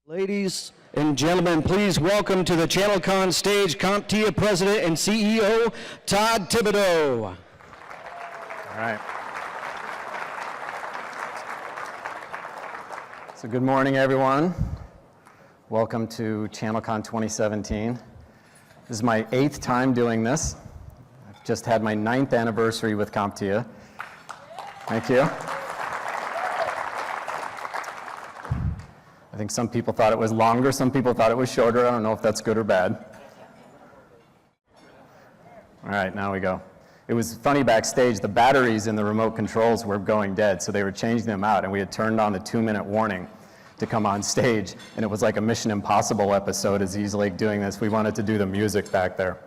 Ladies and gentlemen, please welcome to the ChannelCon stage CompTIA President and CEO, Todd Thibodeaux. All right. So good morning, everyone. Welcome to ChannelCon 2017. This is my 8th time doing this. I've just had my 9th anniversary with CompTIA. Thank you. I think some people thought it was longer, some people thought it was shorter. I don't know if that's good or bad. All right, now we go. It was funny backstage, the batteries in the remote controls were going dead, so they were changing them out, and we had turned on the 2-minute warning to come on stage, and it was like a Mission Impossible episode as he's like doing this. We wanted to do the music back there.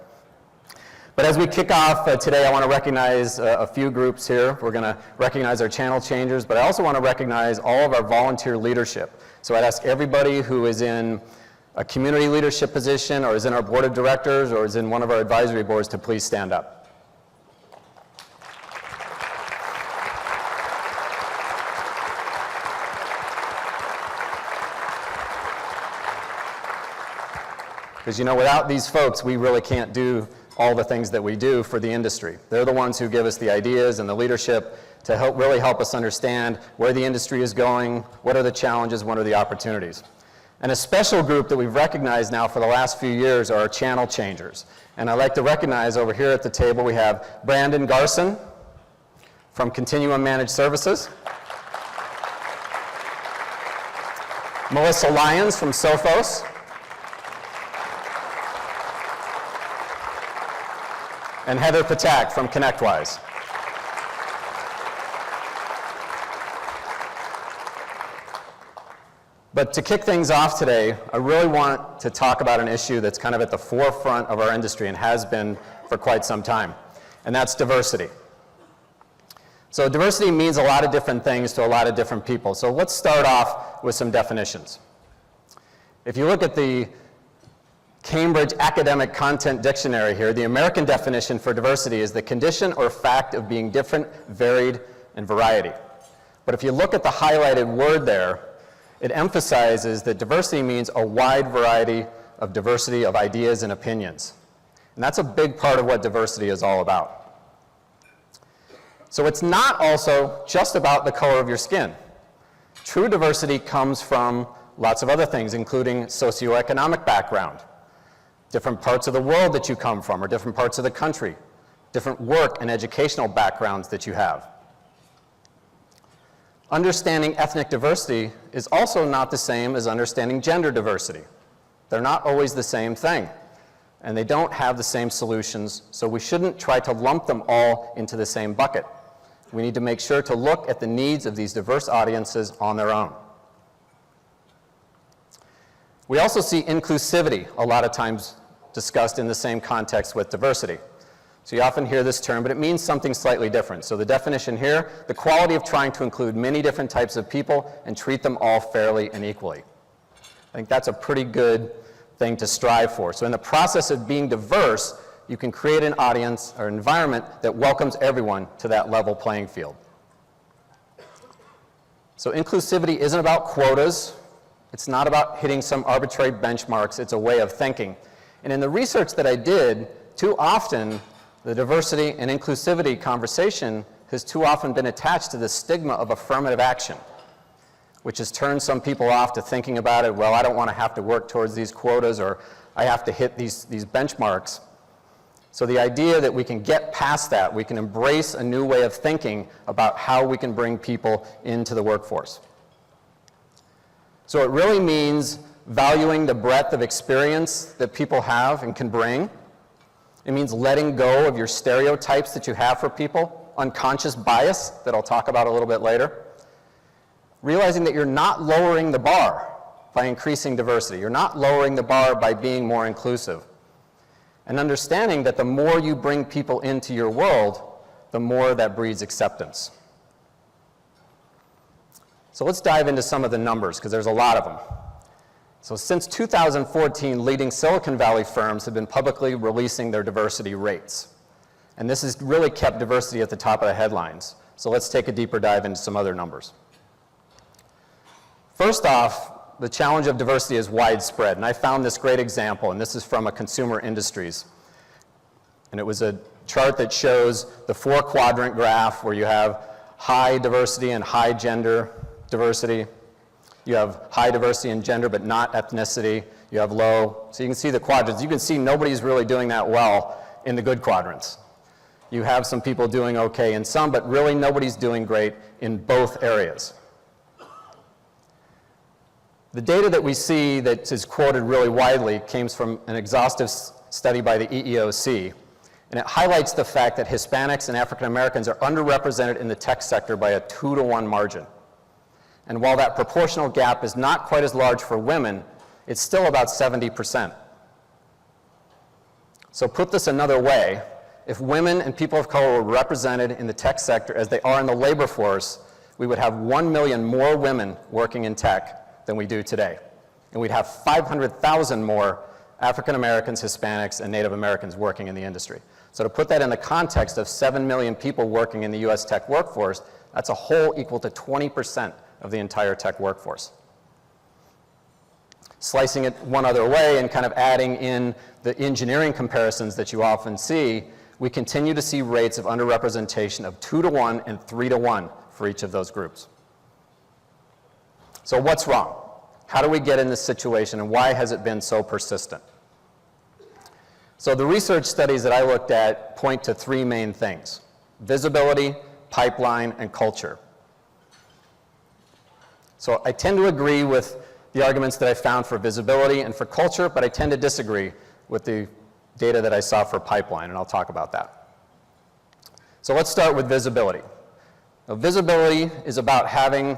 But as we kick off today, I want to recognize a few groups here. We're going to recognize our channel changers, but I also want to recognize all of our volunteer leadership. So I'd ask everybody who is in a community leadership position or is in our board of directors or is in one of our advisory boards to please stand up. Because, you know, without these folks, we really can't do all the things that we do for the industry. They're the ones who give us the ideas and the leadership to really help us understand where the industry is going, what are the challenges, what are the opportunities. And a special group that we've recognized now for the last few years are our channel changers. And I'd like to recognize over here at the table we have Brandon Garson from Continuum Managed Services, Melissa Lyons from Sophos, and Heather Patak from ConnectWise. But to kick things off today, I really want to talk about an issue that's kind of at the forefront of our industry and has been for quite some time, and that's diversity. So diversity means a lot of different things to a lot of different people. So let's start off with some definitions. If you look at the Cambridge Academic Content Dictionary here, the American definition for diversity is the condition or fact of being different, varied, and variety. But if you look at the highlighted word there, it emphasizes that diversity means a wide variety of diversity of ideas and opinions. And that's a big part of what diversity is all about. So it's not also just about the color of your skin. True diversity comes from lots of other things, including socioeconomic background, different parts of the world that you come from, or different parts of the country, different work and educational backgrounds that you have. Understanding ethnic diversity is also not the same as understanding gender diversity. They're not always the same thing, and they don't have the same solutions, so we shouldn't try to lump them all into the same bucket. We need to make sure to look at the needs of these diverse audiences on their own. We also see inclusivity a lot of times discussed in the same context with diversity. So you often hear this term, but it means something slightly different. So the definition here, the quality of trying to include many different types of people and treat them all fairly and equally. I think that's a pretty good thing to strive for. So in the process of being diverse, you can create an audience or environment that welcomes everyone to that level playing field. So inclusivity isn't about quotas. It's not about hitting some arbitrary benchmarks. It's a way of thinking. And in the research that I did, too often, the diversity and inclusivity conversation has too often been attached to the stigma of affirmative action, which has turned some people off to thinking about it, well, I don't want to have to work towards these quotas, or I have to hit these benchmarks. So the idea that we can get past that, we can embrace a new way of thinking about how we can bring people into the workforce. So it really means valuing the breadth of experience that people have and can bring. It means letting go of your stereotypes that you have for people, unconscious bias that I'll talk about a little bit later. Realizing that you're not lowering the bar by increasing diversity. You're not lowering the bar by being more inclusive. And understanding that the more you bring people into your world, the more that breeds acceptance. So let's dive into some of the numbers, because there's a lot of them. So since 2014, leading Silicon Valley firms have been publicly releasing their diversity rates. And this has really kept diversity at the top of the headlines. So let's take a deeper dive into some other numbers. First off, the challenge of diversity is widespread, and I found this great example, and this is from a consumer industries. And it was a chart that shows the 4-quadrant graph where you have high diversity and high gender diversity. You have high diversity in gender but not ethnicity. You have low. So you can see the quadrants. You can see nobody's really doing that well in the good quadrants. You have some people doing okay in some, but really nobody's doing great in both areas. The data that we see that is quoted really widely came from an exhaustive study by the EEOC, and it highlights the fact that Hispanics and African Americans are underrepresented in the tech sector by a 2-to-1 margin. And while that proportional gap is not quite as large for women, it's still about 70%. So put this another way, if women and people of color were represented in the tech sector as they are in the labor force, we would have 1 million more women working in tech than we do today. And we'd have 500,000 more African Americans, Hispanics, and Native Americans working in the industry. So to put that in the context of 7 million people working in the US tech workforce, that's a whole equal to 20% of the entire tech workforce. Slicing it one other way and kind of adding in the engineering comparisons that you often see, we continue to see rates of underrepresentation of 2-to-1 and 3-to-1 for each of those groups. So what's wrong? How do we get in this situation, and why has it been so persistent? So the research studies that I looked at point to 3 main things: visibility, pipeline, and culture. So I tend to agree with the arguments that I found for visibility and for culture, but I tend to disagree with the data that I saw for pipeline, and I'll talk about that. So let's start with visibility. Now, visibility is about having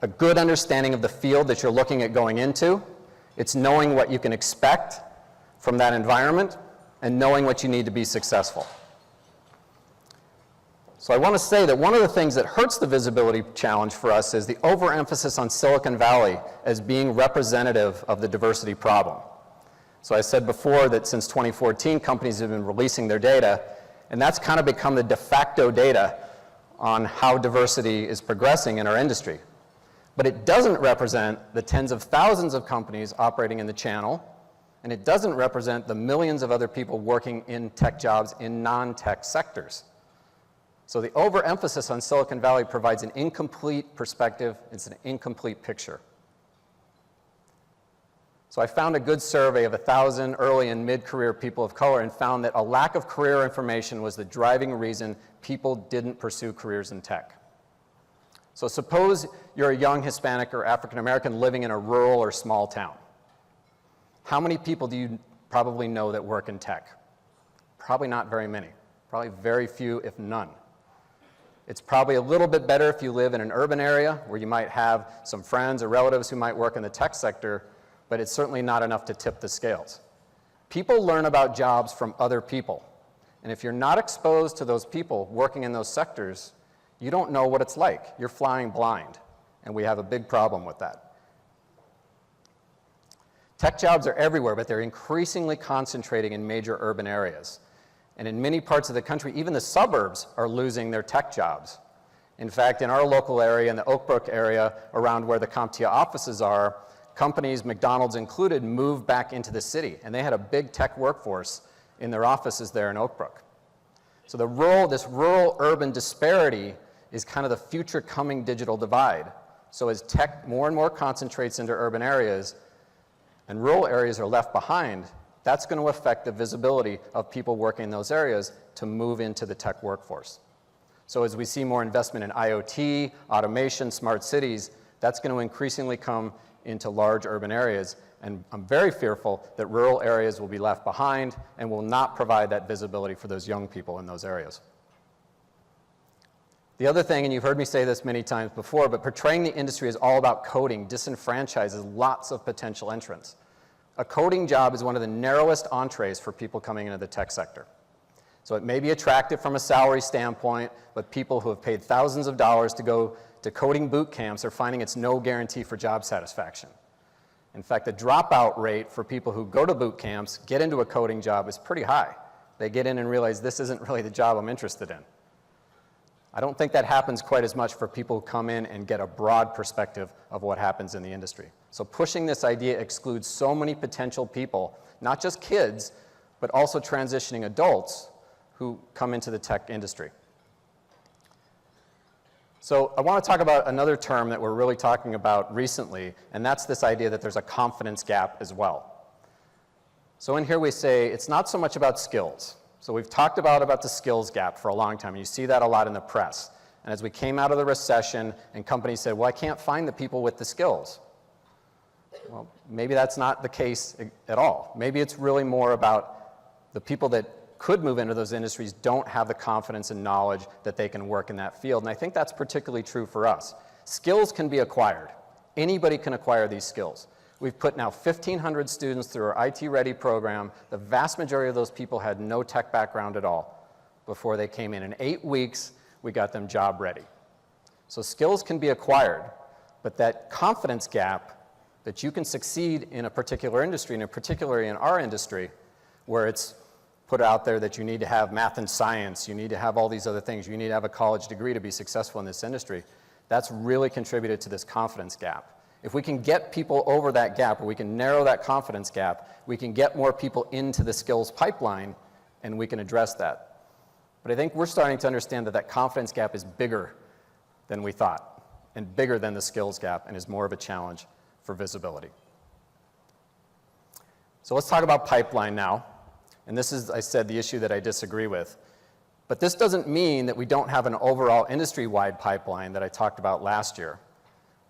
a good understanding of the field that you're looking at going into. It's knowing what you can expect from that environment and knowing what you need to be successful. So I want to say that one of the things that hurts the visibility challenge for us is the overemphasis on Silicon Valley as being representative of the diversity problem. So I said before that since 2014, companies have been releasing their data, and that's kind of become the de facto data on how diversity is progressing in our industry. But it doesn't represent the tens of thousands of companies operating in the channel, and it doesn't represent the millions of other people working in tech jobs in non-tech sectors. So the overemphasis on Silicon Valley provides an incomplete perspective. It's an incomplete picture. So I found a good survey of 1,000 early and mid-career people of color and found that a lack of career information was the driving reason people didn't pursue careers in tech. So suppose you're a young Hispanic or African American living in a rural or small town. How many people do you probably know that work in tech? Probably not very many. Probably very few, if none. It's probably a little bit better if you live in an urban area where you might have some friends or relatives who might work in the tech sector, but it's certainly not enough to tip the scales. People learn about jobs from other people. And if you're not exposed to those people working in those sectors, you don't know what it's like. You're flying blind, and we have a big problem with that. Tech jobs are everywhere, but they're increasingly concentrating in major urban areas. And in many parts of the country, even the suburbs are losing their tech jobs. In fact, in our local area, in the Oak Brook area, around where the CompTIA offices are, companies, McDonald's included, moved back into the city, and they had a big tech workforce in their offices there in Oak Brook. So this rural-urban disparity is kind of the future coming digital divide. So as tech more and more concentrates into urban areas and rural areas are left behind, that's going to affect the visibility of people working in those areas to move into the tech workforce. So as we see more investment in IoT, automation, smart cities, that's going to increasingly come into large urban areas. And I'm very fearful that rural areas will be left behind and will not provide that visibility for those young people in those areas. The other thing, and you've heard me say this many times before, but portraying the industry as all about coding disenfranchises lots of potential entrants. A coding job is one of the narrowest entrees for people coming into the tech sector. So it may be attractive from a salary standpoint, but people who have paid thousands of dollars to go to coding boot camps are finding it's no guarantee for job satisfaction. In fact, the dropout rate for people who go to boot camps, get into a coding job, is pretty high. They get in and realize this isn't really the job I'm interested in. I don't think that happens quite as much for people who come in and get a broad perspective of what happens in the industry. So pushing this idea excludes so many potential people, not just kids, but also transitioning adults who come into the tech industry. So I want to talk about another term that we're really talking about recently, and that's this idea that there's a confidence gap as well. So in here we say it's not so much about skills. So we've talked about the skills gap for a long time, and you see that a lot in the press. And as we came out of the recession and companies said, well, I can't find the people with the skills. Well, maybe that's not the case at all. Maybe it's really more about the people that could move into those industries don't have the confidence and knowledge that they can work in that field. And I think that's particularly true for us. Skills can be acquired. Anybody can acquire these skills. We've put now 1,500 students through our IT Ready program. The vast majority of those people had no tech background at all before they came in. In 8 weeks, we got them job ready. So skills can be acquired, but that confidence gap that you can succeed in a particular industry, and particularly in our industry, where it's put out there that you need to have math and science, you need to have all these other things, you need to have a college degree to be successful in this industry, that's really contributed to this confidence gap. If we can get people over that gap, or we can narrow that confidence gap, we can get more people into the skills pipeline, and we can address that. But I think we're starting to understand that that confidence gap is bigger than we thought, and bigger than the skills gap, and is more of a challenge for visibility. So let's talk about pipeline now. And this is, I said, the issue that I disagree with. But this doesn't mean that we don't have an overall industry-wide pipeline that I talked about last year.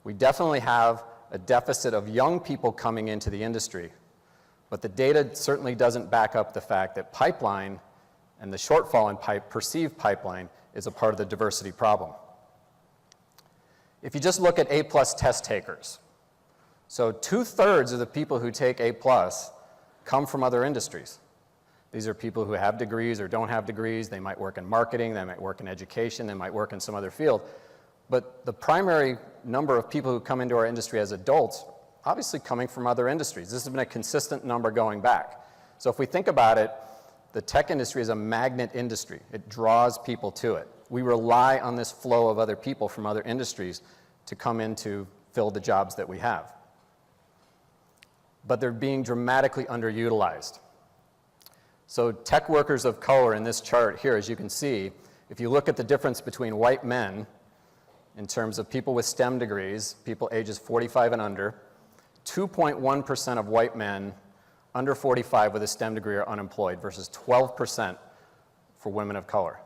We definitely have a deficit of young people coming into the industry. But the data certainly doesn't back up the fact that pipeline and the shortfall in perceived pipeline is a part of the diversity problem. If you just look at A+ test takers, so 2/3 of the people who take A+ come from other industries. These are people who have degrees or don't have degrees. They might work in marketing, they might work in education, they might work in some other field. But the primary number of people who come into our industry as adults, obviously coming from other industries. This has been a consistent number going back. So if we think about it, the tech industry is a magnet industry. It draws people to it. We rely on this flow of other people from other industries to come in to fill the jobs that we have. But they're being dramatically underutilized. So tech workers of color in this chart here, as you can see, if you look at the difference between white men in terms of people with STEM degrees, people ages 45 and under, 2.1% of white men under 45 with a STEM degree are unemployed versus 12% for women of color.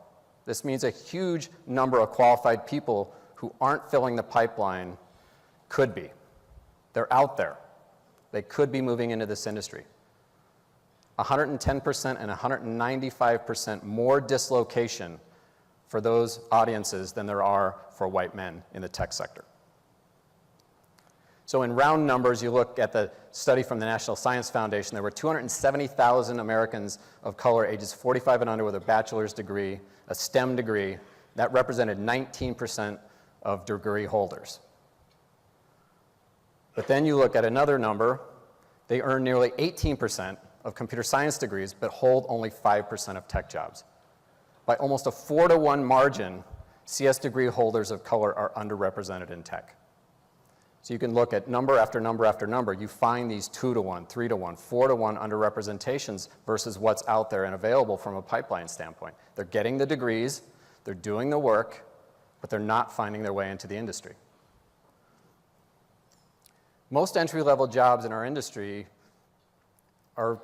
This means a huge number of qualified people who aren't filling the pipeline could be. They're out there. They could be moving into this industry. 110% and 195% more dislocation for those audiences than there are for white men in the tech sector. So in round numbers, you look at the study from the National Science Foundation, there were 270,000 Americans of color ages 45 and under with a bachelor's degree, a STEM degree. That represented 19% of degree holders. But then you look at another number, they earn nearly 18% of computer science degrees, but hold only 5% of tech jobs. By almost a 4-to-1 margin, CS degree holders of color are underrepresented in tech. So you can look at number after number after number. You find these 2-to-1, 3-to-1, 4-to-1 underrepresentations versus what's out there and available from a pipeline standpoint. They're getting the degrees, they're doing the work, but they're not finding their way into the industry. Most entry-level jobs in our industry are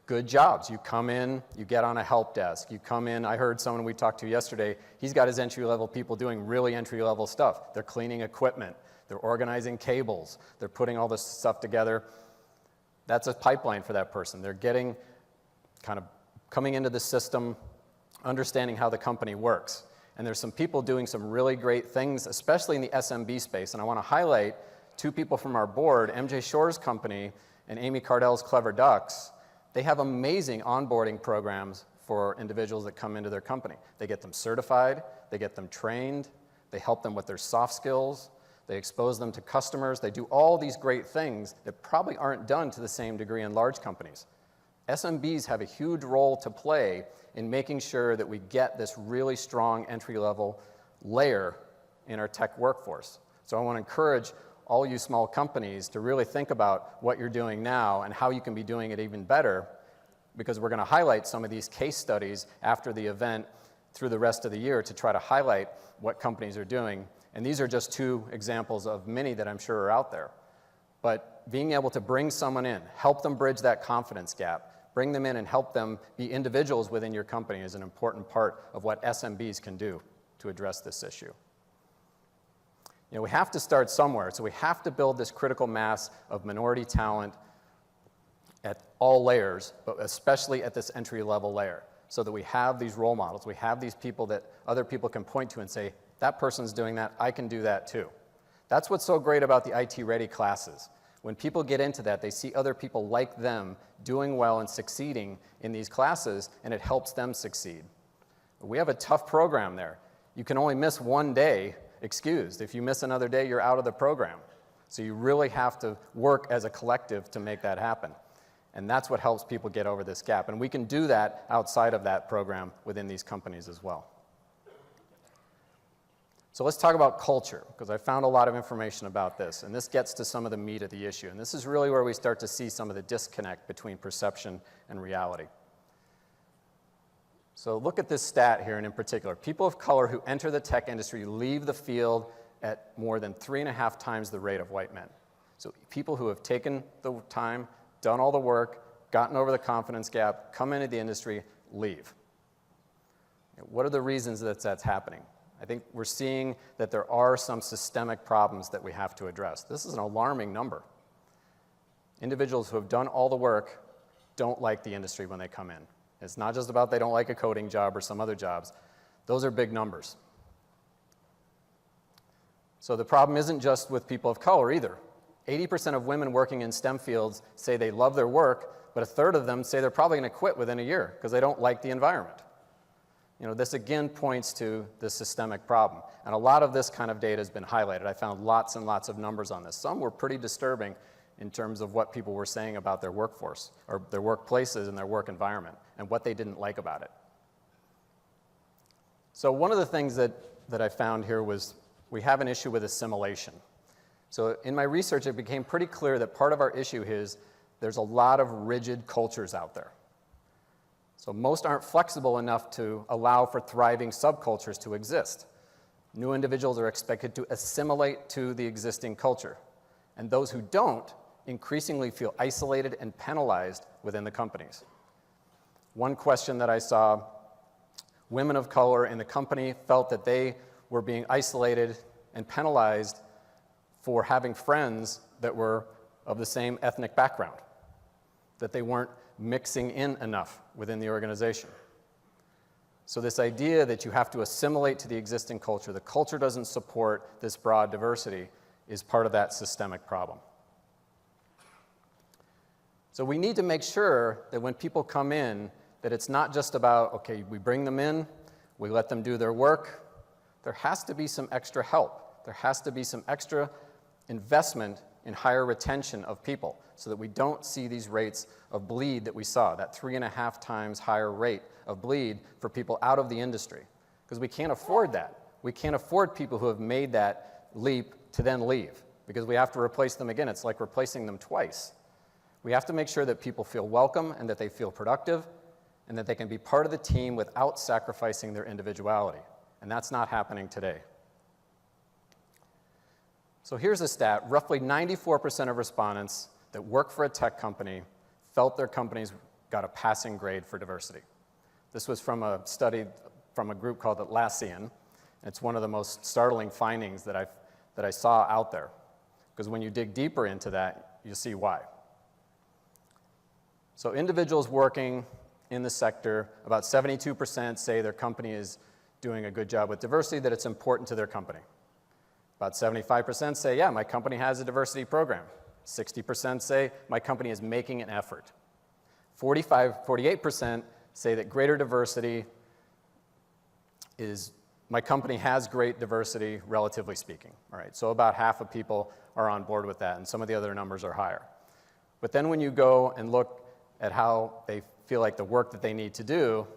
good jobs. You come in, you get on a help desk. You come in, I heard someone we talked to yesterday, he's got his entry-level people doing really entry-level stuff. They're cleaning equipment, they're organizing cables, they're putting all this stuff together. That's a pipeline for that person. They're getting, kind of coming into the system, understanding how the company works. And there's some people doing some really great things, especially in the SMB space. And I want to highlight 2 people from our board, MJ Shore's company and Amy Cardell's Clever Ducks. They have amazing onboarding programs for individuals that come into their company. They get them certified, they get them trained, they help them with their soft skills, they expose them to customers, they do all these great things that probably aren't done to the same degree in large companies. SMBs have a huge role to play in making sure that we get this really strong entry-level layer in our tech workforce. So I want to encourage all you small companies to really think about what you're doing now and how you can be doing it even better, because we're going to highlight some of these case studies after the event through the rest of the year to try to highlight what companies are doing. And these are just 2 examples of many that I'm sure are out there. But being able to bring someone in, help them bridge that confidence gap, bring them in and help them be individuals within your company is an important part of what SMBs can do to address this issue. You know, we have to start somewhere, so we have to build this critical mass of minority talent at all layers, but especially at this entry-level layer, so that we have these role models, we have these people that other people can point to and say, that person's doing that, I can do that too. That's what's so great about the IT Ready classes. When people get into that, they see other people like them doing well and succeeding in these classes, and it helps them succeed. We have a tough program there. You can only miss 1 day excused. If you miss another day, you're out of the program. So you really have to work as a collective to make that happen. And that's what helps people get over this gap. And we can do that outside of that program within these companies as well. So let's talk about culture, because I found a lot of information about this. And this gets to some of the meat of the issue. And this is really where we start to see some of the disconnect between perception and reality. So look at this stat here, and in particular, people of color who enter the tech industry leave the field at more than 3.5 times the rate of white men. So people who have taken the time, done all the work, gotten over the confidence gap, come into the industry, leave. What are the reasons that that's happening? I think we're seeing that there are some systemic problems that we have to address. This is an alarming number. Individuals who have done all the work don't like the industry when they come in. It's not just about they don't like a coding job or some other jobs. Those are big numbers. So the problem isn't just with people of color either. 80% of women working in STEM fields say they love their work, but 1/3 of them say they're probably going to quit within a year because they don't like the environment. You know, this again points to the systemic problem. And a lot of this kind of data has been highlighted. I found lots and lots of numbers on this. Some were pretty disturbing in terms of what people were saying about their workforce, or their workplaces and their work environment, and what they didn't like about it. So one of the things that I found here was we have an issue with assimilation. So in my research, it became pretty clear that part of our issue is there's a lot of rigid cultures out there. So most aren't flexible enough to allow for thriving subcultures to exist. New individuals are expected to assimilate to the existing culture. And those who don't increasingly feel isolated and penalized within the companies. One question that I saw, women of color in the company felt that they were being isolated and penalized for having friends that were of the same ethnic background, that they weren't mixing in enough within the organization. So this idea that you have to assimilate to the existing culture, the culture doesn't support this broad diversity, is part of that systemic problem. So we need to make sure that when people come in, that it's not just about, okay, we bring them in, we let them do their work. There has to be some extra help. There has to be some extra investment in higher retention of people so that we don't see these rates of bleed that we saw, that 3.5 times higher rate of bleed for people out of the industry. Because we can't afford that. We can't afford people who have made that leap to then leave, because we have to replace them again. It's like replacing them twice. We have to make sure that people feel welcome and that they feel productive and that they can be part of the team without sacrificing their individuality. And that's not happening today. So here's a stat. Roughly 94% of respondents that work for a tech company felt their companies got a passing grade for diversity. This was from a study from a group called Atlassian. It's one of the most startling findings that I saw out there. Because when you dig deeper into that, you see why. So individuals working in the sector, about 72% say their company is doing a good job with diversity, that it's important to their company. About 75% say, yeah, my company has a diversity program. 60% say, my company is making an effort. 48% say that greater diversity is, my company has great diversity, relatively speaking. All right, so about half of people are on board with that, and some of the other numbers are higher. But then when you go and look at how they feel like the work that they need to do,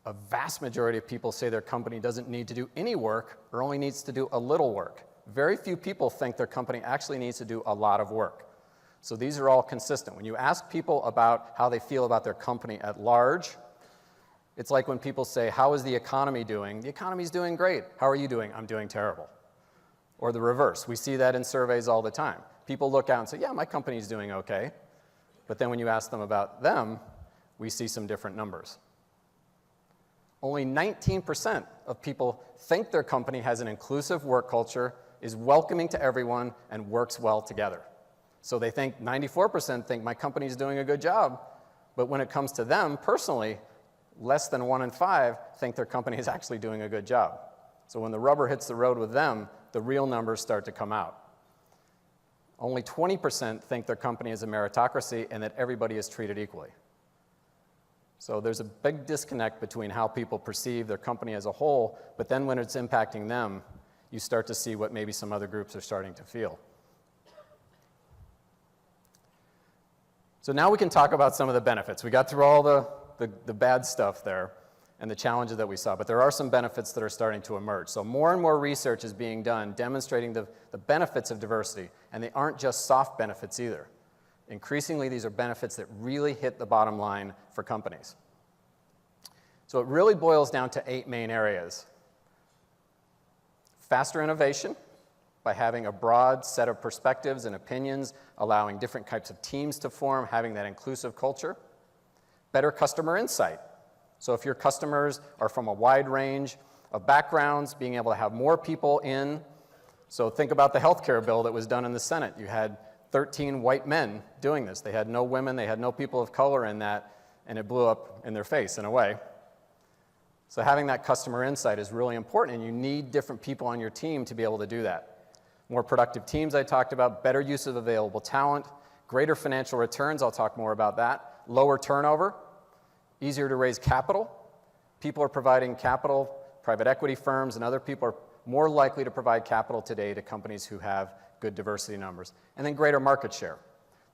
a vast majority of people say their company doesn't need to do any work or only needs to do a little work. very few people think their company actually needs to do a lot of work. So these are all consistent. When you ask people about how they feel about their company at large, it's like when people say, how is the economy doing? The economy's doing great. How are you doing? I'm doing terrible. Or the reverse. We see that in surveys all the time. People look out and say, yeah, my company's doing okay. But then when you ask them about them, we see some different numbers. Only 19% of people think their company has an inclusive work culture, is welcoming to everyone, and works well together. So they think 94% think my company's doing a good job, but when it comes to them personally, less than 1 in 5 think their company is actually doing a good job. So when the rubber hits the road with them, the real numbers start to come out. Only 20% think their company is a meritocracy and that everybody is treated equally. So there's a big disconnect between how people perceive their company as a whole, but then when it's impacting them, you start to see what maybe some other groups are starting to feel. So now we can talk about some of the benefits. We got through all the bad stuff there and the challenges that we saw, but there are some benefits that are starting to emerge. So more and more research is being done demonstrating the benefits of diversity, and they aren't just soft benefits either. Increasingly, these are benefits that really hit the bottom line for companies. So it really boils down to 8 main areas. Faster innovation, by having a broad set of perspectives and opinions, allowing different types of teams to form, having that inclusive culture. Better customer insight. So if your customers are from a wide range of backgrounds, being able to have more people in. So think about the healthcare bill that was done in the Senate. You had 13 white men doing this. They had no women, they had no people of color in that, and it blew up in their face in a way. So having that customer insight is really important, and you need different people on your team to be able to do that. More productive teams I talked about, better use of available talent, greater financial returns, I'll talk more about that, lower turnover, easier to raise capital. People are providing capital, private equity firms and other people are more likely to provide capital today to companies who have good diversity numbers. And then greater market share.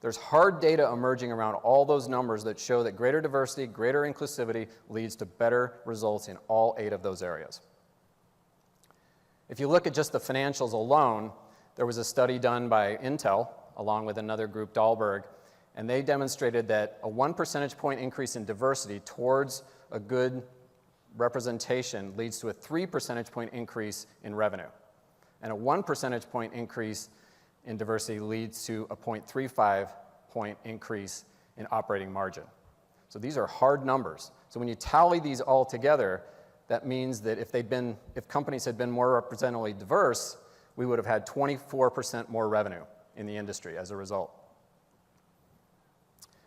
There's hard data emerging around all those numbers that show that greater diversity, greater inclusivity leads to better results in all 8 of those areas. If you look at just the financials alone, there was a study done by Intel, along with another group, Dahlberg, and they demonstrated that a 1 percentage point increase in diversity towards a good representation leads to a 3 percentage point increase in revenue. And a 1 percentage point increase in diversity leads to a 0.35 point increase in operating margin. So these are hard numbers. So when you tally these all together, that means that if companies had been more representatively diverse, we would have had 24% more revenue in the industry as a result.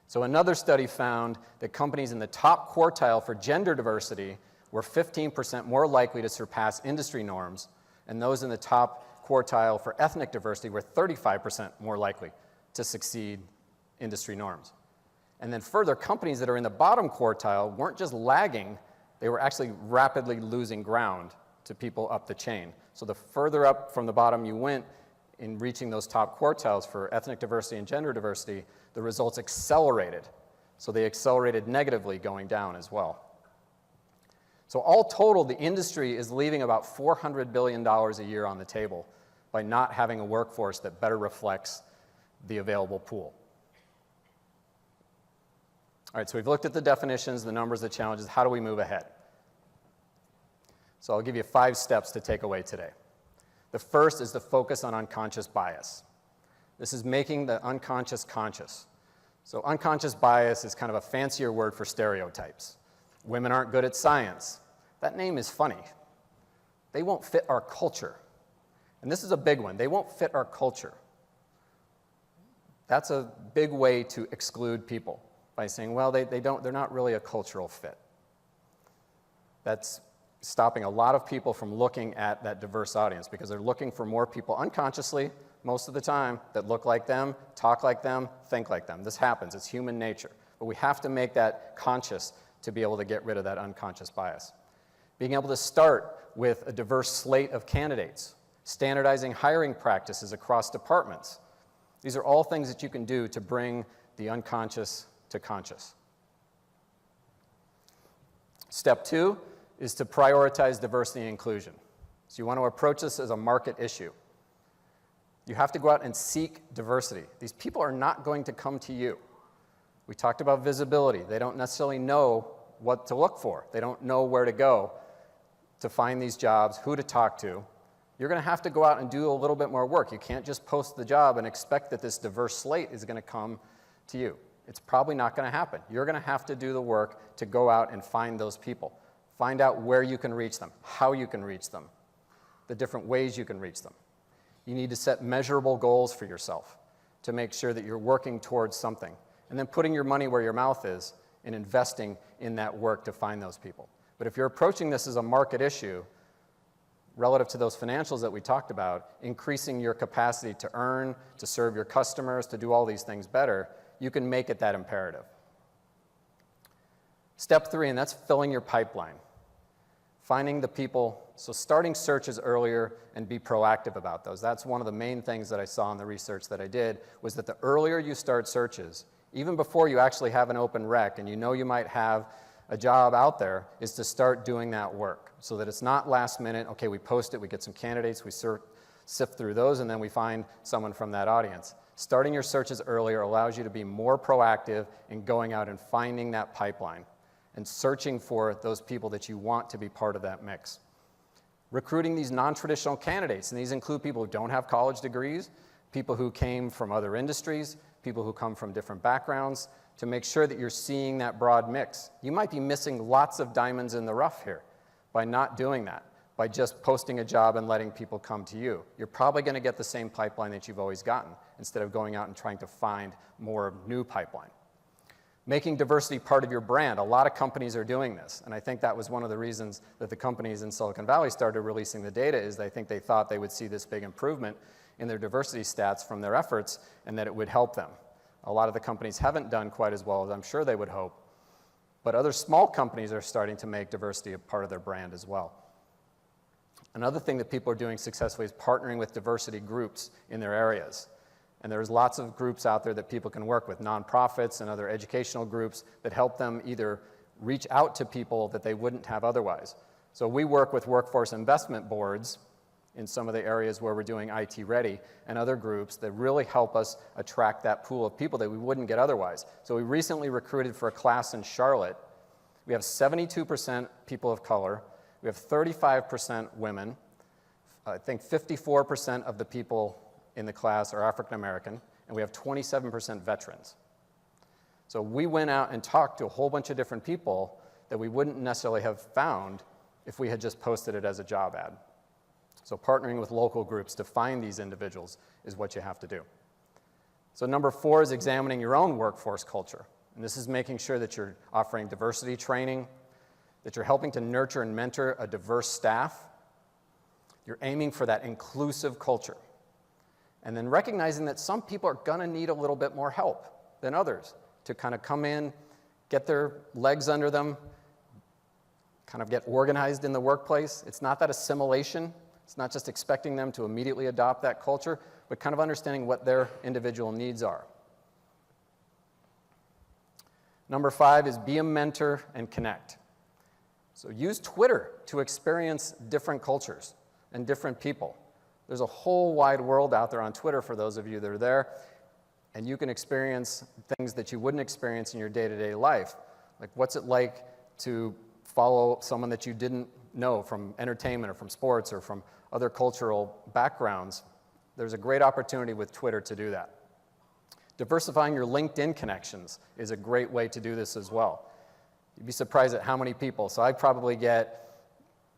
So another study found that companies in the top quartile for gender diversity were 15% more likely to surpass industry norms, and those in the top quartile for ethnic diversity were 35% more likely to succeed industry norms. And then further, companies that are in the bottom quartile weren't just lagging, they were actually rapidly losing ground to people up the chain. So the further up from the bottom you went in reaching those top quartiles for ethnic diversity and gender diversity, the results accelerated. So they accelerated negatively going down as well. So all total, the industry is leaving about $400 billion a year on the table by not having a workforce that better reflects the available pool. All right, so we've looked at the definitions, the numbers, the challenges. How do we move ahead? So I'll give you 5 steps to take away today. The first is to focus on unconscious bias. This is making the unconscious conscious. So unconscious bias is kind of a fancier word for stereotypes. Women aren't good at science. That name is funny. They won't fit our culture. And this is a big one. They won't fit our culture. That's a big way to exclude people by saying, well, they're not really a cultural fit. That's stopping a lot of people from looking at that diverse audience because they're looking for more people unconsciously, most of the time, that look like them, talk like them, think like them. This happens. It's human nature. But we have to make that conscious to be able to get rid of that unconscious bias. Being able to start with a diverse slate of candidates, standardizing hiring practices across departments. These are all things that you can do to bring the unconscious to conscious. Step 2 is to prioritize diversity and inclusion. So you want to approach this as a market issue. You have to go out and seek diversity. These people are not going to come to you. We talked about visibility. They don't necessarily know what to look for. They don't know where to go to find these jobs, who to talk to. You're going to have to go out and do a little bit more work. You can't just post the job and expect that this diverse slate is going to come to you. It's probably not going to happen. You're going to have to do the work to go out and find those people. Find out where you can reach them, how you can reach them, the different ways you can reach them. You need to set measurable goals for yourself to make sure that you're working towards something, and then putting your money where your mouth is and investing in that work to find those people. But if you're approaching this as a market issue, relative to those financials that we talked about, increasing your capacity to earn, to serve your customers, to do all these things better, you can make it that imperative. Step 3, and that's filling your pipeline. Finding the people, so starting searches earlier and be proactive about those. That's one of the main things that I saw in the research that I did, was that the earlier you start searches, even before you actually have an open rec and you know you might have a job out there, is to start doing that work so that it's not last minute, okay, we post it, we get some candidates, we sift through those, and then we find someone from that audience. Starting your searches earlier allows you to be more proactive in going out and finding that pipeline and searching for those people that you want to be part of that mix. Recruiting these non-traditional candidates, and these include people who don't have college degrees, people who came from other industries, people who come from different backgrounds, to make sure that you're seeing that broad mix. You might be missing lots of diamonds in the rough here by not doing that, by just posting a job and letting people come to you. You're probably going to get the same pipeline that you've always gotten, instead of going out and trying to find more new pipeline. Making diversity part of your brand. A lot of companies are doing this, and I think that was one of the reasons that the companies in Silicon Valley started releasing the data, is I think they thought they would see this big improvement in their diversity stats from their efforts, and that it would help them. A lot of the companies haven't done quite as well as I'm sure they would hope, but other small companies are starting to make diversity a part of their brand as well. Another thing that people are doing successfully is partnering with diversity groups in their areas. And there's lots of groups out there that people can work with, nonprofits and other educational groups that help them either reach out to people that they wouldn't have otherwise. So we work with workforce investment boards in some of the areas where we're doing IT Ready, and other groups that really help us attract that pool of people that we wouldn't get otherwise. So we recently recruited for a class in Charlotte. We have 72% people of color. We have 35% women. I think 54% of the people in the class are African American, and we have 27% veterans. So we went out and talked to a whole bunch of different people that we wouldn't necessarily have found if we had just posted it as a job ad. So partnering with local groups to find these individuals is what you have to do. So number 4 is examining your own workforce culture. And this is making sure that you're offering diversity training, that you're helping to nurture and mentor a diverse staff. You're aiming for that inclusive culture. And then recognizing that some people are going to need a little bit more help than others to kind of come in, get their legs under them, kind of get organized in the workplace. It's not that assimilation. It's not just expecting them to immediately adopt that culture, but kind of understanding what their individual needs are. Number 5 is be a mentor and connect. So use Twitter to experience different cultures and different people. There's a whole wide world out there on Twitter for those of you that are there, and you can experience things that you wouldn't experience in your day-to-day life. Like, what's it like to follow someone that you didn't know from entertainment or from sports or from other cultural backgrounds? There's a great opportunity with Twitter to do that. Diversifying your LinkedIn connections is a great way to do this as well. You'd be surprised at how many people. So I probably get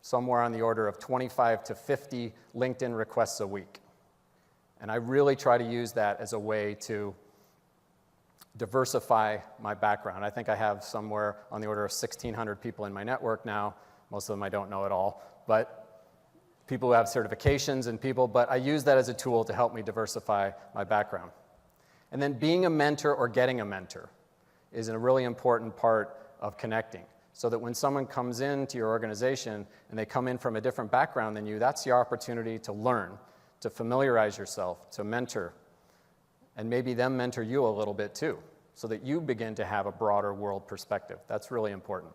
somewhere on the order of 25 to 50 LinkedIn requests a week. And I really try to use that as a way to diversify my background. I think I have somewhere on the order of 1,600 people in my network now. Most of them I don't know at all, but people who have certifications and people, but I use that as a tool to help me diversify my background. And then being a mentor or getting a mentor is a really important part of connecting, so that when someone comes into your organization and they come in from a different background than you, that's your opportunity to learn, to familiarize yourself, to mentor, and maybe them mentor you a little bit too, so that you begin to have a broader world perspective. That's really important.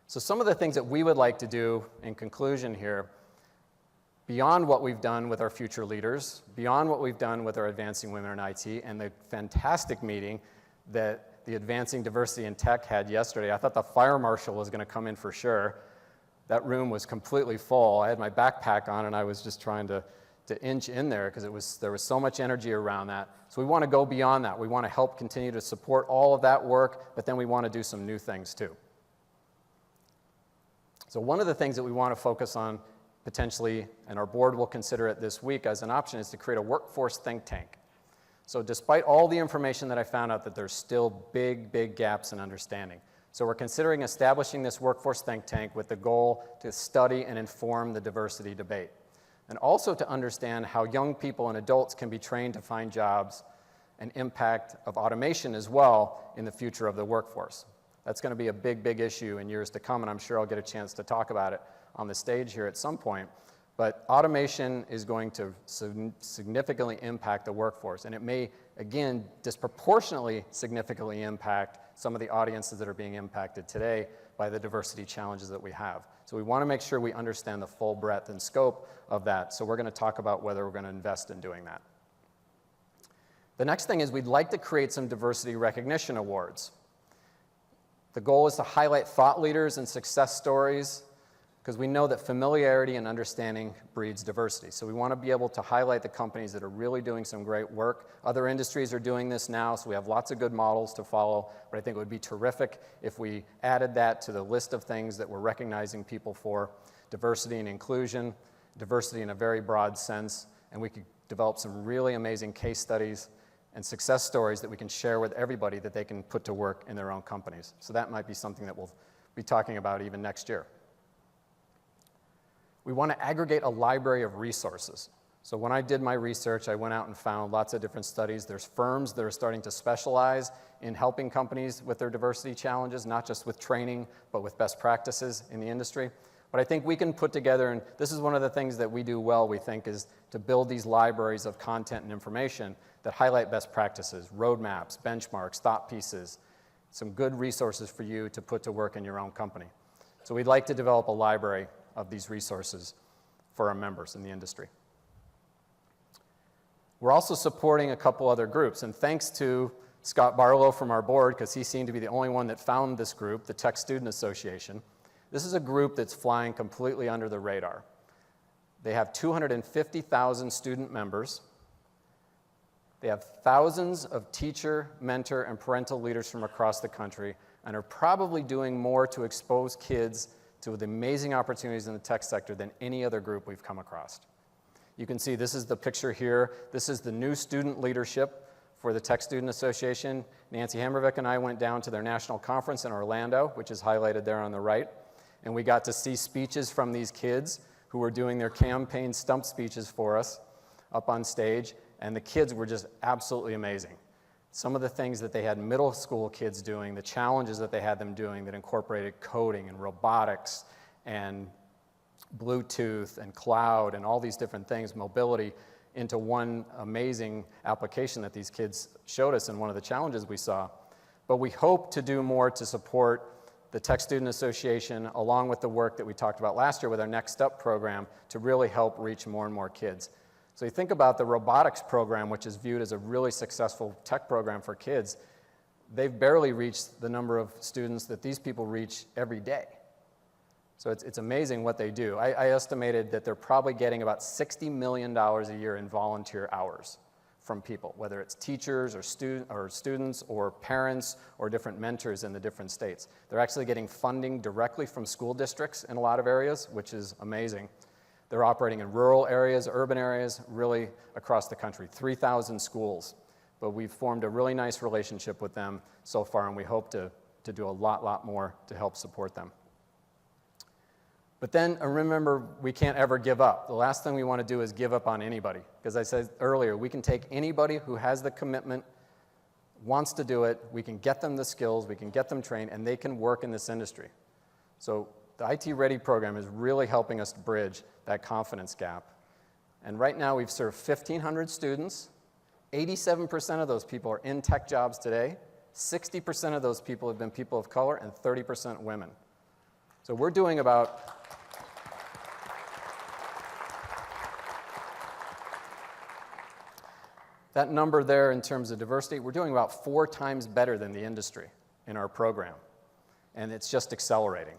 So some of the things that we would like to do in conclusion here: beyond what we've done with our future leaders, beyond what we've done with our Advancing Women in IT, and the fantastic meeting that the Advancing Diversity in Tech had yesterday. I thought the fire marshal was going to come in for sure. That room was completely full. I had my backpack on, and I was just trying to inch in there because there was so much energy around that. So we want to go beyond that. We want to help continue to support all of that work, but then we want to do some new things too. So one of the things that we want to focus on potentially, and our board will consider it this week as an option, is to create a workforce think tank. So despite all the information that I found out, that there's still big gaps in understanding. So we're considering establishing this workforce think tank with the goal to study and inform the diversity debate, and also to understand how young people and adults can be trained to find jobs and impact of automation as well in the future of the workforce. That's going to be a big issue in years to come, and I'm sure I'll get a chance to talk about it on the stage here at some point. But automation is going to significantly impact the workforce, and it may, again, disproportionately significantly impact some of the audiences that are being impacted today by the diversity challenges that we have. So we want to make sure we understand the full breadth and scope of that, so we're going to talk about whether we're going to invest in doing that. The next thing is we'd like to create some diversity recognition awards. The goal is to highlight thought leaders and success stories, because we know that familiarity and understanding breeds diversity. So we want to be able to highlight the companies that are really doing some great work. Other industries are doing this now, so we have lots of good models to follow, but I think it would be terrific if we added that to the list of things that we're recognizing people for: diversity and inclusion, diversity in a very broad sense, and we could develop some really amazing case studies and success stories that we can share with everybody that they can put to work in their own companies. So that might be something that we'll be talking about even next year. We want to aggregate a library of resources. So when I did my research, I went out and found lots of different studies. There's firms that are starting to specialize in helping companies with their diversity challenges, not just with training, but with best practices in the industry. But I think we can put together, and this is one of the things that we do well, we think, is to build these libraries of content and information that highlight best practices, roadmaps, benchmarks, thought pieces, some good resources for you to put to work in your own company. So we'd like to develop a library of these resources for our members in the industry. We're also supporting a couple other groups, and thanks to Scott Barlow from our board, because he seemed to be the only one that found this group, the Tech Student Association. This is a group that's flying completely under the radar. They have 250,000 student members. They have thousands of teacher, mentor, and parental leaders from across the country, and are probably doing more to expose kids to the amazing opportunities in the tech sector than any other group we've come across. You can see this is the picture here. This is the new student leadership for the Tech Student Association. Nancy Hammervick and I went down to their national conference in Orlando, which is highlighted there on the right, and we got to see speeches from these kids who were doing their campaign stump speeches for us up on stage, and the kids were just absolutely amazing. Some of the things that they had middle school kids doing, the challenges that they had them doing that incorporated coding and robotics and Bluetooth and cloud and all these different things, mobility, into one amazing application that these kids showed us in one of the challenges we saw. But we hope to do more to support the Tech Student Association, along with the work that we talked about last year with our Next Up program, to really help reach more and more kids. So you think about the robotics program, which is viewed as a really successful tech program for kids. They've barely reached the number of students that these people reach every day. So it's amazing what they do. I estimated that they're probably getting about $60 million a year in volunteer hours from people, whether it's teachers or students or parents or different mentors in the different states. They're actually getting funding directly from school districts in a lot of areas, which is amazing. They're operating in rural areas, urban areas, really across the country, 3,000 schools. But we've formed a really nice relationship with them so far, and we hope to do a lot more to help support them. But then remember, we can't ever give up. The last thing we want to do is give up on anybody. Because I said earlier, we can take anybody who has the commitment, wants to do it, we can get them the skills, we can get them trained, and they can work in this industry. So the IT Ready program is really helping us bridge that confidence gap. And right now we've served 1,500 students. 87% of those people are in tech jobs today. 60% of those people have been people of color, and 30% women. So we're doing about That number there in terms of diversity, we're doing about 4 times better than the industry in our program. And it's just accelerating.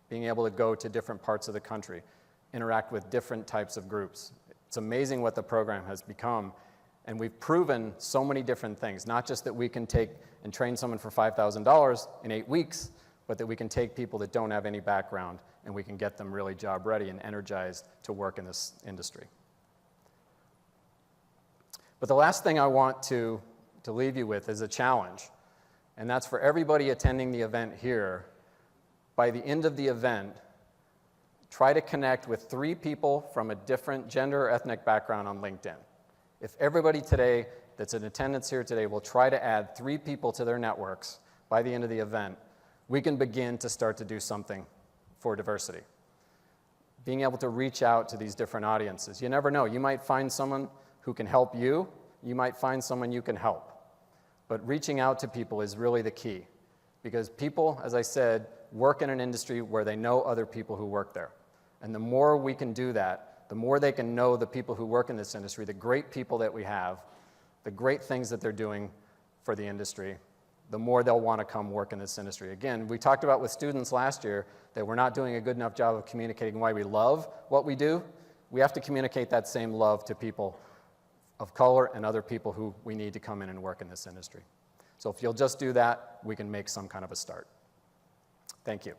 Being able to go to different parts of the country, interact with different types of groups. It's amazing what the program has become. And we've proven so many different things, not just that we can take and train someone for $5,000 in 8 weeks, but that we can take people that don't have any background and we can get them really job ready and energized to work in this industry. But the last thing I want to leave you with is a challenge, and that's for everybody attending the event here. By the end of the event, try to connect with 3 people from a different gender or ethnic background on LinkedIn. If everybody today that's in attendance here today will try to add 3 people to their networks by the end of the event, we can begin to start to do something for diversity. Being able to reach out to these different audiences. You never know, you might find someone who can help you, you might find someone you can help. But reaching out to people is really the key, because people, as I said, work in an industry where they know other people who work there. And the more we can do that, the more they can know the people who work in this industry, the great people that we have, the great things that they're doing for the industry, the more they'll want to come work in this industry. Again, we talked about with students last year that we're not doing a good enough job of communicating why we love what we do. We have to communicate that same love to people of color and other people who we need to come in and work in this industry. So if you'll just do that, we can make some kind of a start. Thank you.